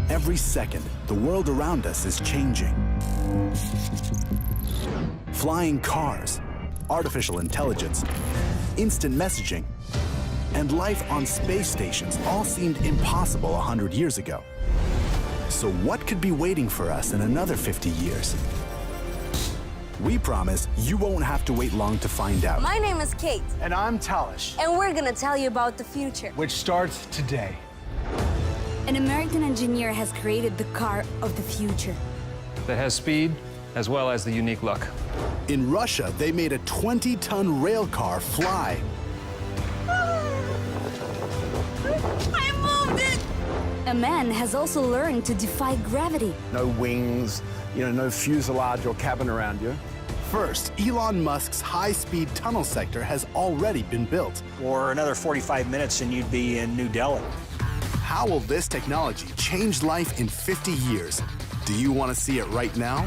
Every second, the world around us is changing. Flying cars, artificial intelligence, instant messaging, and life on space stations all seemed impossible 100 years ago. So what could be waiting for us in another 50 years? We promise you won't have to wait long to find out. My name is Kate. And I'm Talish. And we're gonna tell you about the future. Which starts today. An American engineer has created the car of the future. That has speed as well as the unique look. In Russia, they made a 20-ton rail car fly. I moved it! A man has also learned to defy gravity. No wings, no fuselage or cabin around you. First, Elon Musk's high-speed tunnel sector has already been built. Or another 45 minutes and you'd be in New Delhi. How will this technology change life in 50 years? Do you want to see it right now?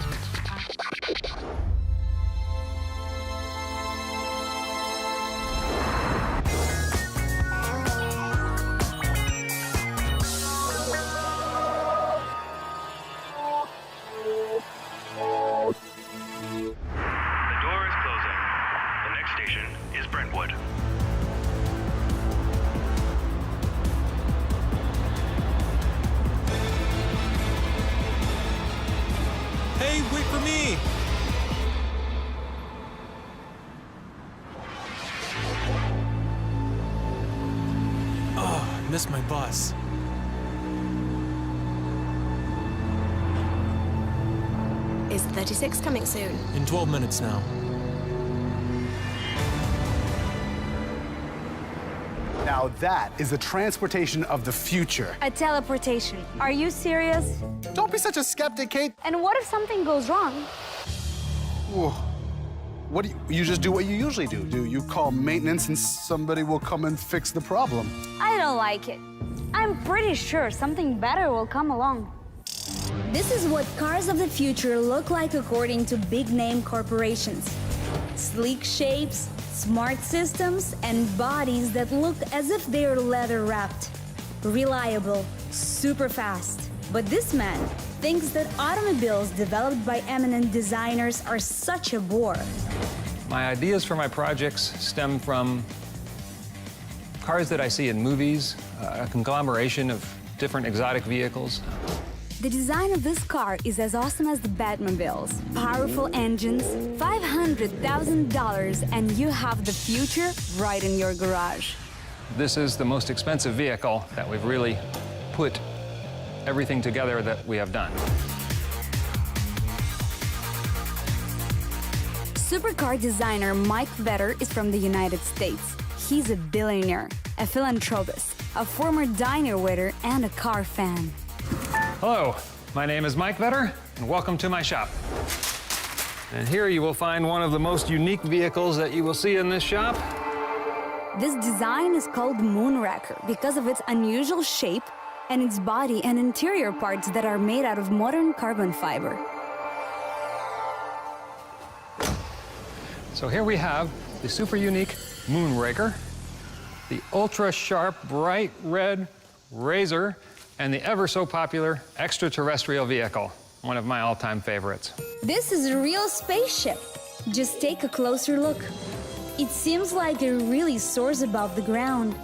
Hey, wait for me! Oh, missed my bus. Is 36 coming soon? In 12 minutes now. Now that is the transportation of the future. A teleportation. Are you serious? Don't be such a skeptic, Kate. And what if something goes wrong? Whoa. What do you just do what you usually do? Do you call maintenance and somebody will come and fix the problem? I don't like it. I'm pretty sure something better will come along. This is what cars of the future look like according to big-name corporations. Sleek shapes, smart systems, and bodies that look as if they're leather-wrapped. Reliable, super fast. But this man thinks that automobiles developed by eminent designers are such a bore. My ideas for my projects stem from cars that I see in movies, a conglomeration of different exotic vehicles. The design of this car is as awesome as the Batmobiles. Powerful engines, $500,000, and you have the future right in your garage. This is the most expensive vehicle that we've really put everything together that we have done. Supercar designer Mike Vetter is from the United States. He's a billionaire, a philanthropist, a former diner waiter, and a car fan. Hello, my name is Mike Vetter, and welcome to my shop. And here you will find one of the most unique vehicles that you will see in this shop. This design is called Moonraker because of its unusual shape and its body and interior parts that are made out of modern carbon fiber. So here we have the super unique Moonraker, the ultra-sharp, bright red Razor, and the ever-so-popular extraterrestrial vehicle, one of my all-time favorites. This is a real spaceship. Just take a closer look. It seems like it really soars above the ground.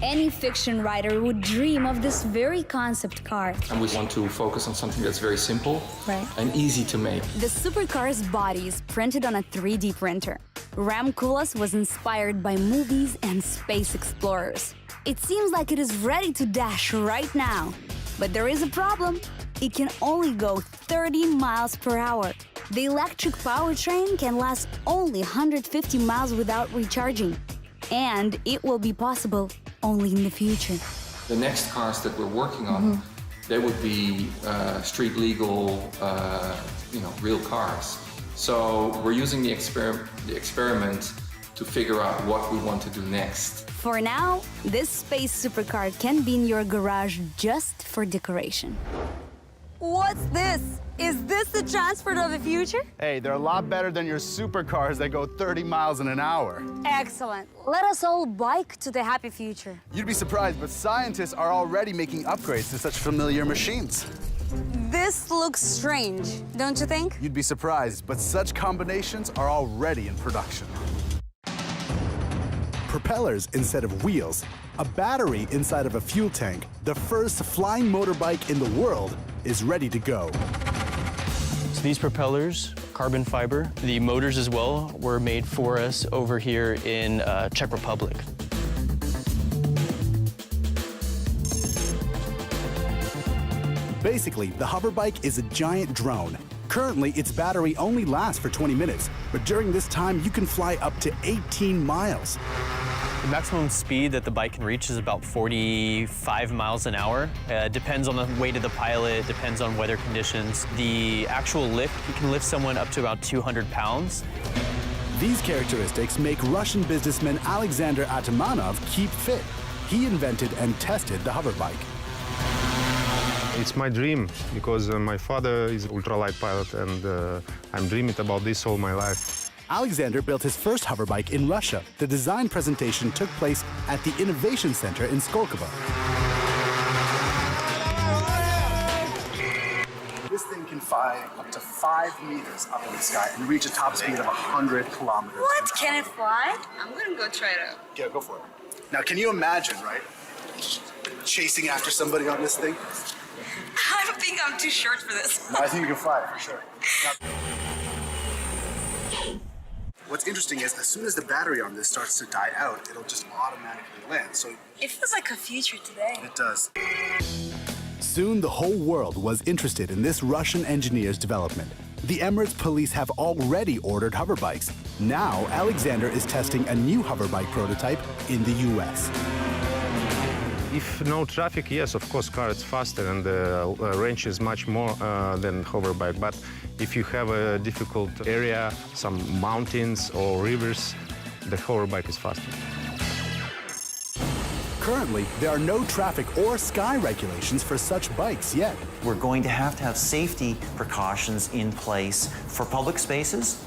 Any fiction writer would dream of this very concept car. And we want to focus on something that's very simple and easy to make. The supercar's body is printed on a 3D printer. Ram Koolhaas was inspired by movies and space explorers. It seems like it is ready to dash right now. But there is a problem. It can only go 30 miles per hour. The electric powertrain can last only 150 miles without recharging. And it will be possible only in the future. The next cars that we're working on, they would be street legal, real cars. So we're using the experiment to figure out what we want to do next. For now, this space supercar can be in your garage just for decoration. What's this? Is this the transport of the future? Hey, they're a lot better than your supercars that go 30 miles in an hour. Excellent. Let us all bike to the happy future. You'd be surprised, but scientists are already making upgrades to such familiar machines. This looks strange, don't you think? You'd be surprised, but such combinations are already in production. Propellers instead of wheels, a battery inside of a fuel tank, the first flying motorbike in the world is ready to go. So these propellers, carbon fiber, the motors as well, were made for us over here in Czech Republic. Basically, the Hoverbike is a giant drone. Currently, its battery only lasts for 20 minutes, but during this time, you can fly up to 18 miles. The maximum speed that the bike can reach is about 45 miles an hour. Depends on the weight of the pilot, depends on weather conditions. The actual lift, you can lift someone up to about 200 pounds. These characteristics make Russian businessman Alexander Atamanov keep fit. He invented and tested the Hoverbike. It's my dream because my father is an ultralight pilot and I'm dreaming about this all my life. Alexander built his first hoverbike in Russia. The design presentation took place at the Innovation Center in Skolkovo. This thing can fly up to 5 meters up in the sky and reach a top speed of 100 kilometers. What? Can it fly? I'm gonna go try it out. Yeah, go for it. Now, can you imagine, right, chasing after somebody on this thing? I don't think I'm too short for this. No, I think you can fly, for sure. Now, what's interesting is as soon as the battery on this starts to die out, it'll just automatically land. So It feels like a future today. it does. Soon, the whole world was interested in this Russian engineer's development. The Emirates police have already ordered hoverbikes. Now, Alexander is testing a new hoverbike prototype in the US. If no traffic, yes, of course, car is faster and the range is much more than hoverbike. But if you have a difficult area, some mountains or rivers, the hoverbike is faster. Currently, there are no traffic or sky regulations for such bikes yet. We're going to have safety precautions in place for public spaces,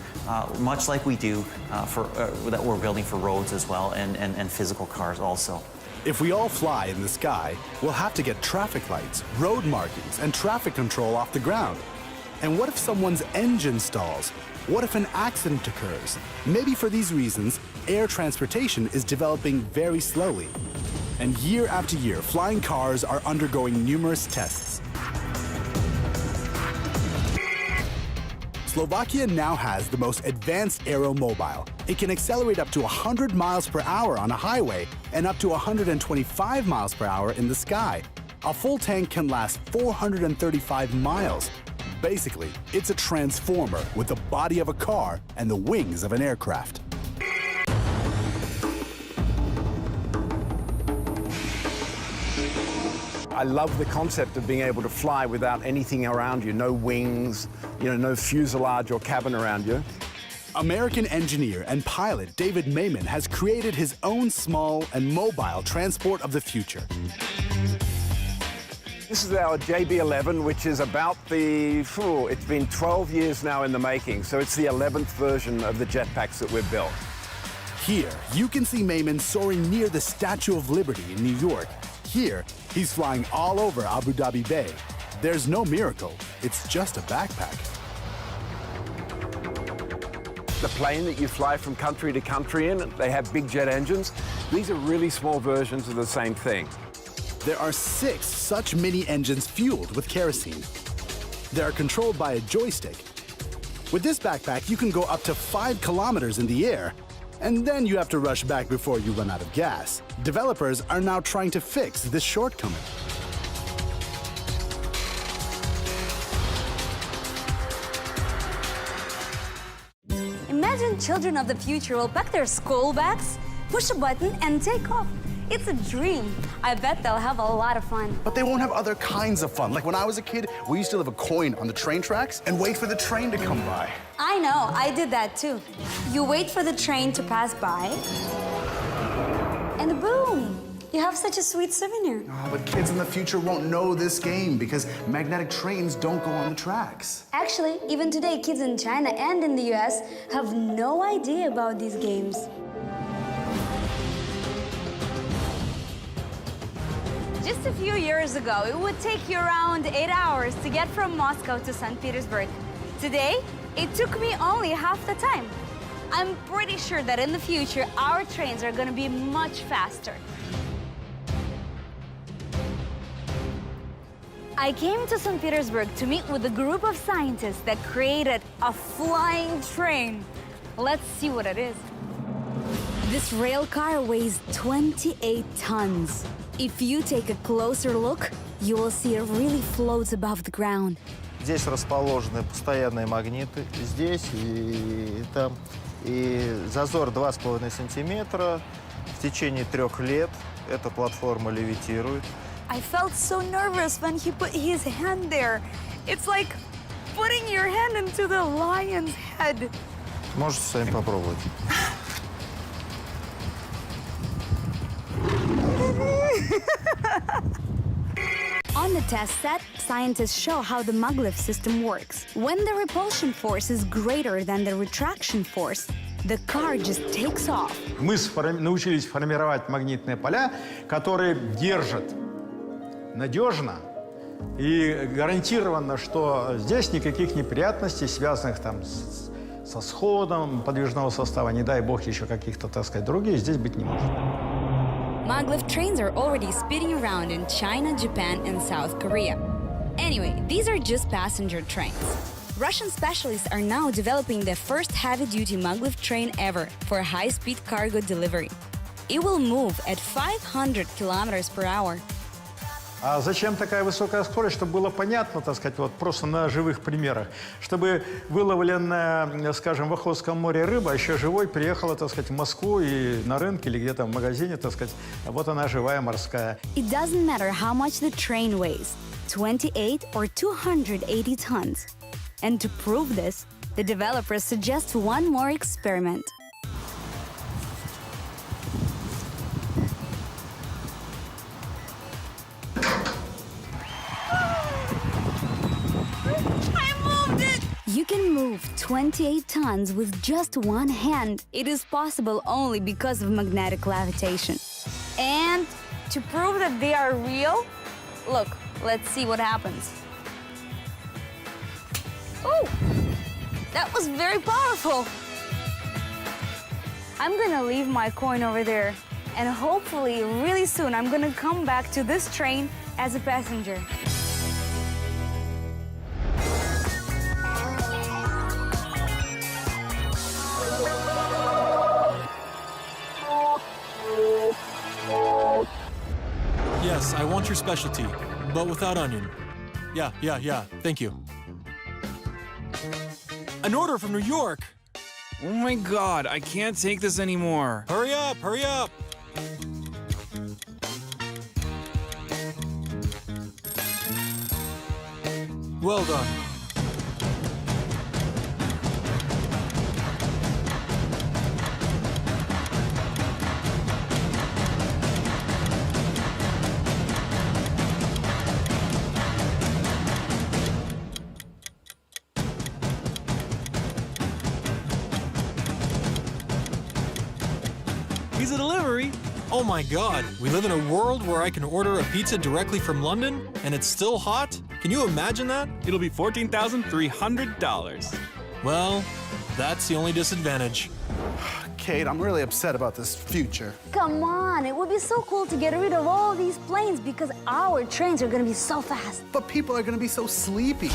much like we do that we're building for roads as well, and physical cars also. If we all fly in the sky, we'll have to get traffic lights, road markings, and traffic control off the ground. And what if someone's engine stalls? What if an accident occurs? Maybe for these reasons, air transportation is developing very slowly. And year after year, flying cars are undergoing numerous tests. Slovakia now has the most advanced aero mobile. It can accelerate up to 100 miles per hour on a highway and up to 125 miles per hour in the sky. A full tank can last 435 miles. Basically, it's a transformer with the body of a car and the wings of an aircraft. I love the concept of being able to fly without anything around you, no wings, no fuselage or cabin around you. American engineer and pilot David Mayman has created his own small and mobile transport of the future. This is our JB11, which is about it's been 12 years now in the making, so it's the 11th version of the jetpacks that we've built. Here, you can see Mayman soaring near the Statue of Liberty in New York. Here, he's flying all over Abu Dhabi Bay. There's no miracle, it's just a backpack. The plane that you fly from country to country in, they have big jet engines. These are really small versions of the same thing. There are 6 such mini engines fueled with kerosene. They are controlled by a joystick. With this backpack, you can go up to 5 kilometers in the air, and then you have to rush back before you run out of gas. Developers are now trying to fix this shortcoming. Imagine children of the future will pack their school bags, push a button, and take off. It's a dream. I bet they'll have a lot of fun. But they won't have other kinds of fun. Like when I was a kid, we used to leave a coin on the train tracks and wait for the train to come by. I know, I did that too. You wait for the train to pass by, and boom, You have such a sweet souvenir. Oh, but kids in the future won't know this game because magnetic trains don't go on the tracks. Actually, even today, kids in China and in the US have no idea about these games. Just a few years ago, it would take you around 8 hours to get from Moscow to St. Petersburg. Today, it took me only half the time. I'm pretty sure that in the future, our trains are going to be much faster. I came to St. Petersburg to meet with a group of scientists that created a flying train. Let's see what it is. This rail car weighs 28 tons. If you take a closer look, you will see it really floats above the ground. Здесь расположены постоянные магниты, здесь и там. И зазор 2,5 сантиметра. В течение 3 лет эта платформа левитирует. I felt so nervous when he put his hand there. It's like putting your hand into the lion's head. Можете сами попробовать. On the test set, scientists show how the maglev system works. When the repulsion force is greater than the retraction force, the car just takes off. Мы научились формировать магнитные поля, которые держат надежно и гарантированно, что здесь никаких неприятностей, связанных там со сходом подвижного состава, не дай бог еще каких-то, так сказать, других, здесь быть не может. Maglev trains are already speeding around in China, Japan, and South Korea. Anyway, these are just passenger trains. Russian specialists are now developing the first heavy-duty maglev train ever for high-speed cargo delivery. It will move at 500 kilometers per hour. А зачем такая высокая скорость? Чтобы было понятно, так сказать, вот просто на живых примерах. Чтобы выловленная, скажем, в Охотском море рыба еще живой приехала, так сказать, в Москву и на рынке или где-то в магазине, так сказать, вот она живая морская. It doesn't matter how much the train weighs, 28 or 280 tons. And to prove this, the developers suggest one more experiment. You can move 28 tons with just one hand. It is possible only because of magnetic levitation. And to prove that they are real, look, let's see what happens. Oh, that was very powerful. I'm gonna leave my coin over there, and hopefully really soon I'm gonna come back to this train as a passenger. Yes, I want your specialty, but without onion. Yeah, thank you. An order from New York! Oh my God, I can't take this anymore. Hurry up, hurry up! Well done. Pizza delivery? Oh my God, we live in a world where I can order a pizza directly from London and it's still hot? Can you imagine that? It'll be $14,300. Well, that's the only disadvantage. Kate, I'm really upset about this future. Come on, it would be so cool to get rid of all these planes because our trains are gonna be so fast. But people are gonna be so sleepy.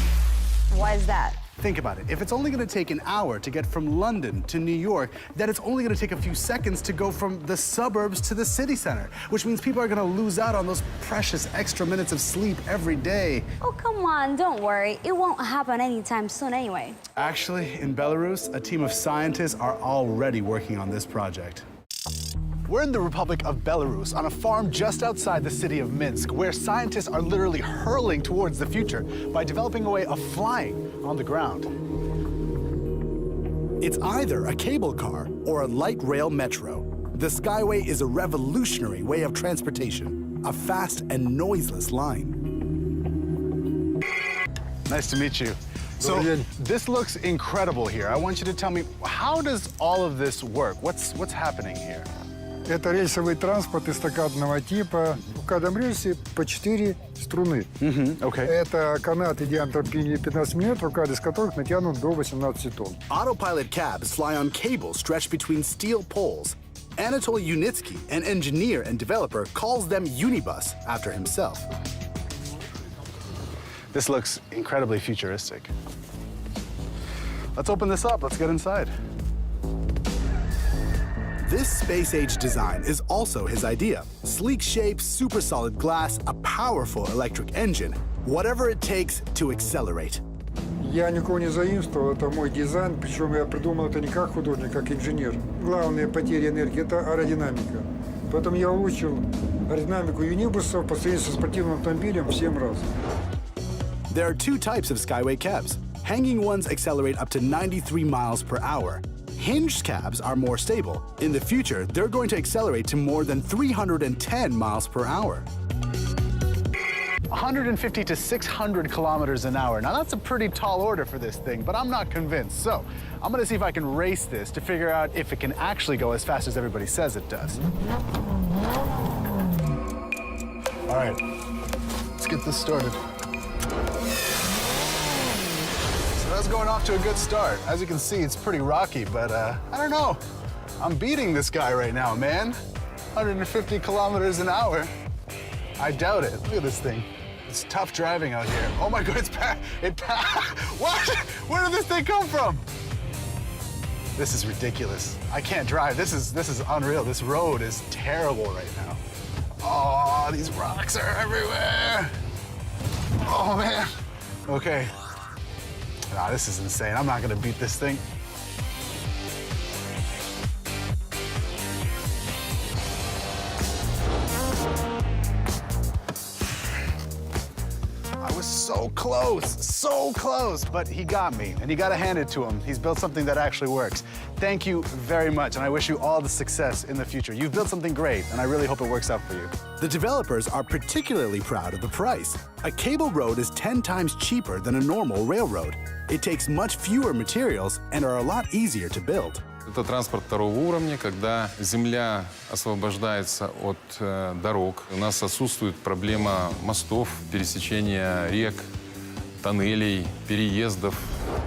Why is that? Think about it. If it's only gonna take an hour to get from London to New York, then it's only gonna take a few seconds to go from the suburbs to the city center, which means people are gonna lose out on those precious extra minutes of sleep every day. Oh, come on, don't worry. It won't happen anytime soon anyway. Actually, in Belarus, a team of scientists are already working on this project. We're in the Republic of Belarus on a farm just outside the city of Minsk, where scientists are literally hurling towards the future by developing a way of flying on the ground. It's either a cable car or a light rail metro. The SkyWay is a revolutionary way of transportation, a fast and noiseless line. Nice to meet you. So this looks incredible here. I want you to tell me, how does all of this work? What's happening here? Это рельсовый транспорт эстакадного типа. В каждом рельсе по 4 струны. Это канаты диаметром 15 метров, каждый из которых натянут до 18 тонн. Autopilot cabs fly on cables stretched between steel poles. Anatoli Unitsky, an engineer and developer, calls them unibus after himself. This looks incredibly futuristic. Let's open this up. Let's get inside. This space-age design is also his idea. Sleek shape, super solid glass, a powerful electric engine, whatever it takes to accelerate. Я никого не заимствовал, это мой дизайн, причем я придумал это не как художник, как инженер. Главная потеря энергии – это аэродинамика. Поэтому я улучшил аэродинамику юнибусов по сравнению со спортивным автомобилем в 7 раз. There are two types of SkyWay cabs. Hanging ones accelerate up to 93 miles per hour. Hinged cabs are more stable. In the future, they're going to accelerate to more than 310 miles per hour. 150 to 600 kilometers an hour. Now that's a pretty tall order for this thing, but I'm not convinced. So I'm gonna see if I can race this to figure out if it can actually go as fast as everybody says it does. All right, let's get this started. So that's going off to a good start. As you can see, it's pretty rocky, but I don't know. I'm beating this guy right now, man. 150 kilometers an hour. I doubt it. Look at this thing. It's tough driving out here. Oh my God, what? Where did this thing come from? This is ridiculous. I can't drive. This is unreal. This road is terrible right now. Oh, these rocks are everywhere. Oh man. Okay. Nah, this is insane. I'm not gonna beat this thing. So close, but he got me, and you gotta hand it to him. He's built something that actually works. Thank you very much, and I wish you all the success in the future. You've built something great, and I really hope it works out for you. The developers are particularly proud of the price. A cable road is 10 times cheaper than a normal railroad. It takes much fewer materials and are a lot easier to build. Это транспорт второго уровня, когда земля освобождается от дорог. У нас отсутствует проблема мостов, пересечения рек, тоннелей, переездов.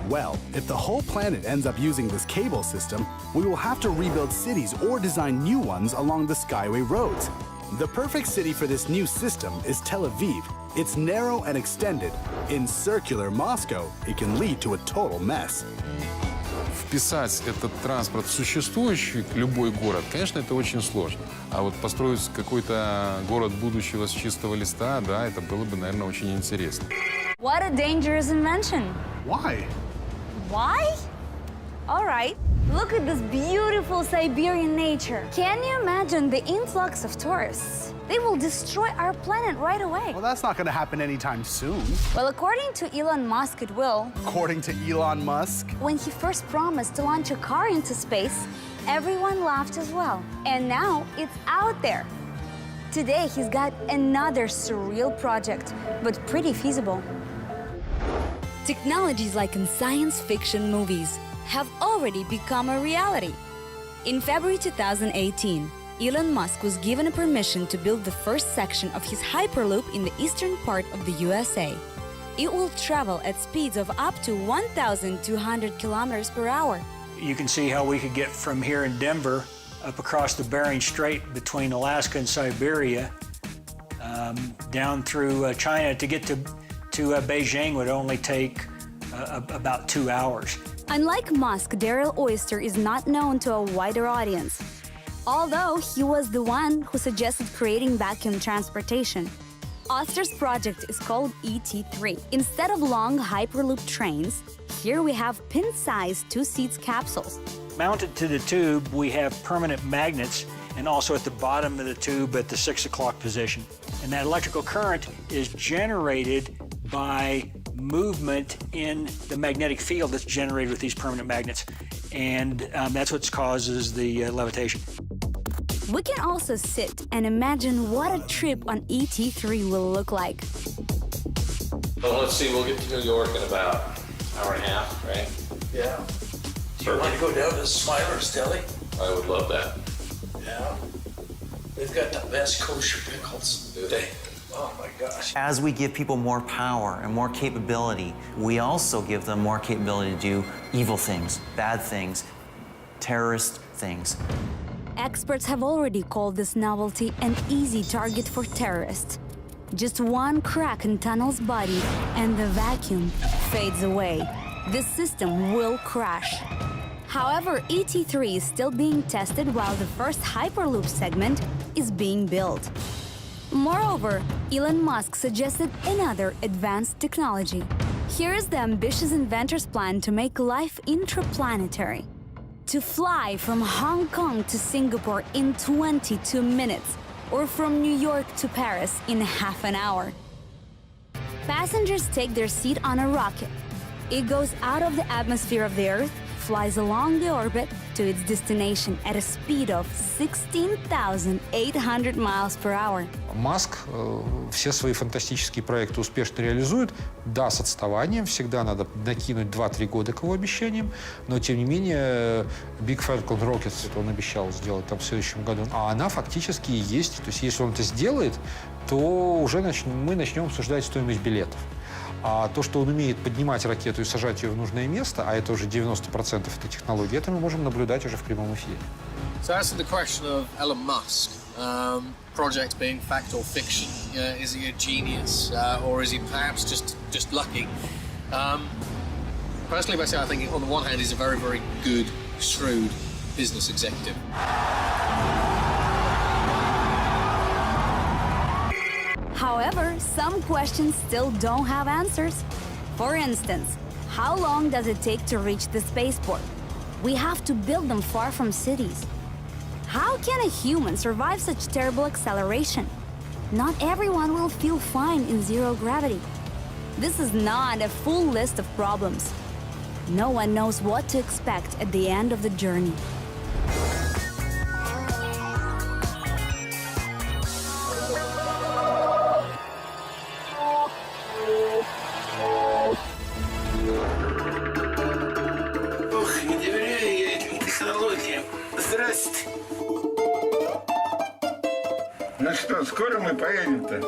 Well, if the whole planet ends up using this cable system, we will have to rebuild cities or design new ones along the Skyway roads. The perfect city for this new system is Tel Aviv. It's narrow and extended. In circular Moscow, it can lead to a total mess. Вписать этот транспорт в существующий любой город, конечно, это очень сложно. А вот построить какой-то город будущего с чистого листа, да, это было бы, наверное, очень интересно. What a dangerous invention. Why? Why? All right. Look at this beautiful Siberian nature. Can you imagine the influx of tourists? They will destroy our planet right away. Well, that's not going to happen anytime soon. Well, according to Elon Musk, it will. According to Elon Musk? When he first promised to launch a car into space, everyone laughed as well. And now it's out there. Today, he's got another surreal project, but pretty feasible. Technologies like in science fiction movies have already become a reality. In February 2018, Elon Musk was given a permission to build the first section of his Hyperloop in the eastern part of the USA. It will travel at speeds of up to 1,200 kilometers per hour. You can see how we could get from here in Denver up across the Bering Strait between Alaska and Siberia, down through China to get to Beijing would only take about 2 hours. Unlike Musk, Daryl Oyster is not known to a wider audience, although he was the one who suggested creating vacuum transportation. Oyster's project is called ET3. Instead of long Hyperloop trains, here we have pin-sized 2-seat capsules. Mounted to the tube, we have permanent magnets, and also at the bottom of the tube at the 6 o'clock position. And that electrical current is generated by movement in the magnetic field that's generated with these permanent magnets. And that's what causes the levitation. We can also sit and imagine what a trip on ET3 will look like. Well, let's see, we'll get to New York in about an hour and a half, right? Yeah. Do you want to go down to Smiler's Deli? I would love that. Yeah. They've got the best kosher pickles. Do they? Oh my gosh. As we give people more power and more capability, we also give them more capability to do evil things, bad things, terrorist things. Experts have already called this novelty an easy target for terrorists. Just one crack in tunnel's body and the vacuum fades away. This system will crash. However, ET3 is still being tested while the first Hyperloop segment is being built. Moreover, Elon Musk suggested another advanced technology. Here is the ambitious inventor's plan to make life intraplanetary. To fly from Hong Kong to Singapore in 22 minutes, or from New York to Paris in half an hour. Passengers take their seat on a rocket. It goes out of the atmosphere of the Earth, flies along the orbit to its destination at a speed of 16,800 miles per hour. Маск все свои фантастические проекты успешно реализует. Да, с отставанием, всегда надо накинуть 2-3 года к его обещаниям, но тем не менее Big Falcon Rocket, это он обещал сделать там в следующем году, а она фактически и есть. То есть если он это сделает, то уже мы начнем обсуждать стоимость билетов. А то, что он умеет поднимать ракету и сажать ее в нужное место, а это уже 90% этой технологии, это мы можем наблюдать уже в прямом эфире. So as to the question of Elon Musk, project being fact or fiction, is he a genius or is he perhaps just lucky? Personally, I think on the one hand he's a very, very good, shrewd business executive. However, some questions still don't have answers. For instance, how long does it take to reach the spaceport? We have to build them far from cities. How can a human survive such terrible acceleration? Not everyone will feel fine in zero gravity. This is not a full list of problems. No one knows what to expect at the end of the journey. Ох, не доверяю я этим технологиям. Здрасте. Ну что, скоро мы поедем-то?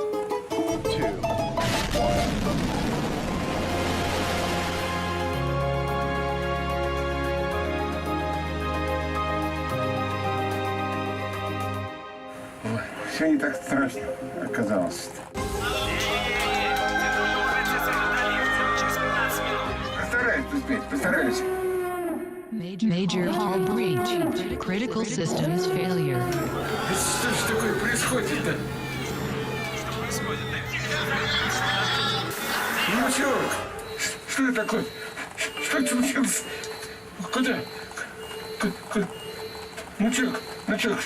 Все не так страшно оказалось-то. Постараюсь успеть, постараюсь. Major hull breach. Critical systems failure. Что ж такое происходит-то? Внучок, что это такое? Что случилось? Куда? Внучок, внучок.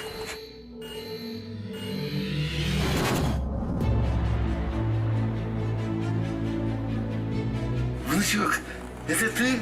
Внучок, это ты?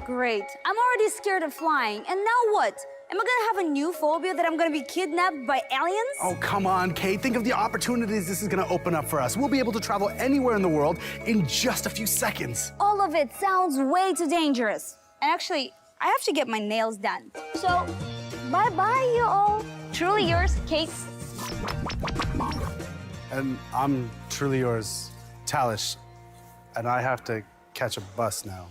Great. I'm already scared of flying, and now what? Am I gonna have a new phobia that I'm gonna be kidnapped by aliens? Oh, come on, Kate. Think of the opportunities this is gonna open up for us. We'll be able to travel anywhere in the world in just a few seconds. All of it sounds way too dangerous. And actually, I have to get my nails done. So, bye-bye, you all. Truly yours, Kate. And I'm truly yours, Talish. And I have to catch a bus now.